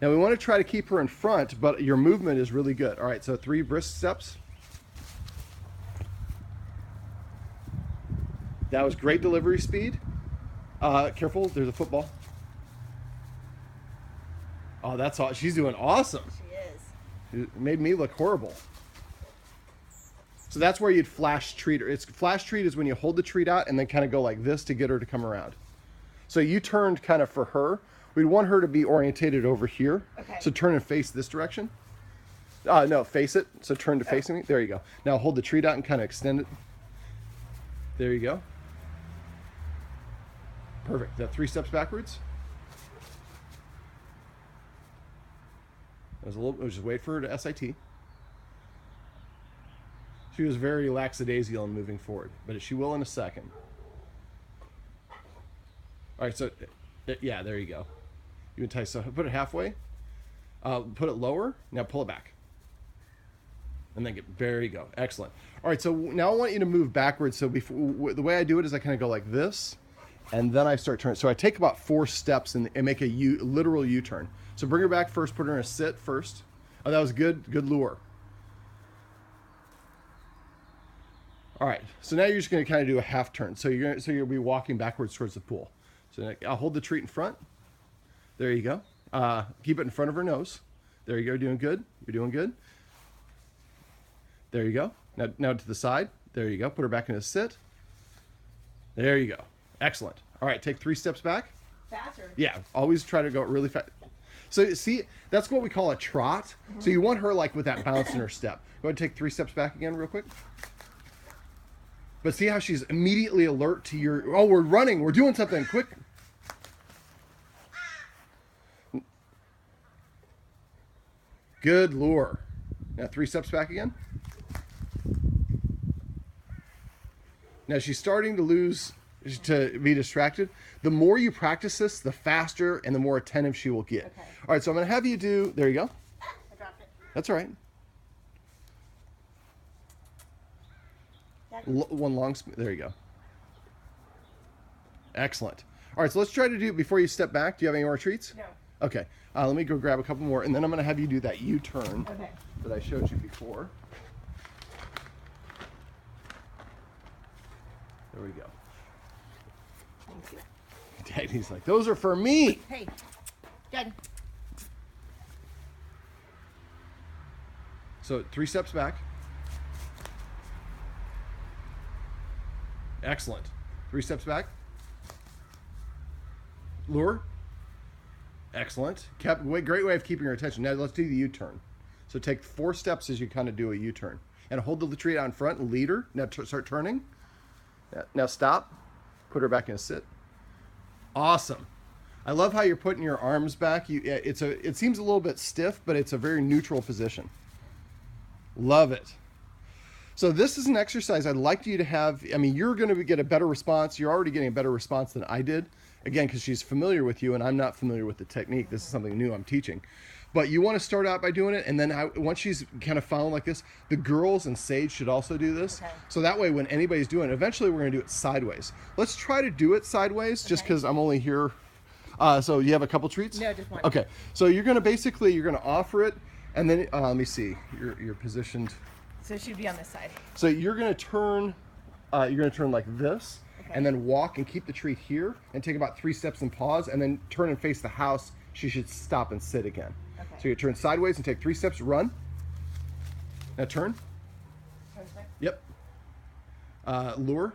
Now we want to try to keep her in front, but your movement is really good. All right, so 3 brisk steps. That was great delivery speed. Careful, there's a football. Oh, that's all. She's doing awesome. She is. It made me look horrible. So that's where you'd flash treat her. Flash treat is when you hold the treat out and then kind of go like this to get her to come around. So you turned kind of for her. We'd want her to be orientated over here. Okay. So turn and face this direction. No, face it. So turn to facing me. There you go. Now hold the treat out and kind of extend it. There you go. Perfect. That 3 steps backwards. Just wait for her to SIT. She was very lackadaisical in moving forward, but she will in a second. All right, so yeah, there you go. You entice. So put it halfway. Put it lower. Now pull it back. And then there you go. Excellent. All right, so now I want you to move backwards. So before, the way I do it is I kind of go like this, and then I start turning. So I take about 4 steps and make a literal U-turn. So bring her back first. Put her in a sit first. Oh, that was good. Good lure. All right. So now you're just going to kind of do a half turn. So you'll be walking backwards towards the pool. So I'll hold the treat in front. There you go. Keep it in front of her nose. There you go. Doing good. You're doing good. There you go. Now to the side. There you go. Put her back in a sit. There you go. Excellent. All right. Take 3 steps back. Faster. Yeah. Always try to go really fast. So see, that's what we call a trot. Mm-hmm. So you want her like with that bounce in her step. Go ahead and take 3 steps back again real quick. But see how she's immediately alert to your, oh, we're running. We're doing something quick. Good lure. Now 3 steps back again. Now she's starting to be distracted. The more you practice this, the faster and the more attentive she will get. Okay. All right, so I'm going to have you do, there you go. I dropped it. That's all right. One long, there you go. Excellent. All right, so let's try to do, before you step back, do you have any more treats? No. Okay, let me go grab a couple more, and then I'm going to have you do that U-turn Okay. that I showed you before. There we go. Thank you. Dagny's like, those are for me. Hey, Dad. So 3 steps back. Excellent. 3 steps back. Lure. Excellent. Great way of keeping her attention. Now let's do the U-turn. So take 4 steps as you kind of do a U-turn. And hold the treat out in front and lead her. Now start turning. Now stop. Put her back in a sit. Awesome. I love how you're putting your arms back. It seems a little bit stiff, but it's a very neutral position. Love it. So this is an exercise I'd like you to have. I mean, you're going to get a better response. You're already getting a better response than I did. Again, because she's familiar with you and I'm not familiar with the technique. This is something new I'm teaching. But you want to start out by doing it, and then once she's kind of following like this, the girls and Sage should also do this. Okay. So that way when anybody's doing it, eventually we're going to do it sideways. Let's try to do it sideways, just because I'm only here. So you have a couple treats? No, just one. Okay. So you're going to offer it, and then let me see. You're positioned. So she'd be on this side. So you're going to turn. Like this, okay, and then walk and keep the treat here, and take about 3 steps and pause, and then turn and face the house. She should stop and sit again. Okay. So you turn sideways and take 3 steps, run. Now turn. Yep. Lure.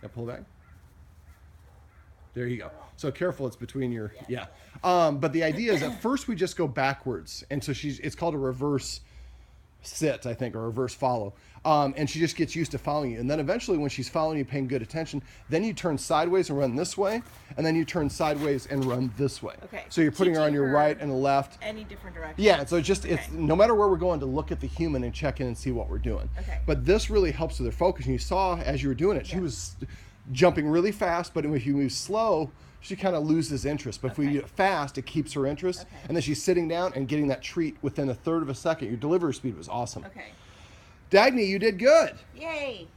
Now pull back. There you go. So careful, it's between your, yeah. But the idea is at first we just go backwards. And so it's called a reverse sit, I think, or reverse follow. And she just gets used to following you. And then eventually when she's following you, paying good attention, then you turn sideways and run this way. And then you turn sideways and run this way. Okay. So you're putting her on your right and the left. Any different direction. Yeah, so it's no matter where we're going, to look at the human and check in and see what we're doing. Okay. But this really helps with her focus. And you saw as you were doing it, she was jumping really fast, but if you move slow, she kind of loses interest. But if we do it fast, it keeps her interest. Okay. And then she's sitting down and getting that treat within 1/3 of a second. Your delivery speed was awesome. Okay. Dagny, you did good. Yay.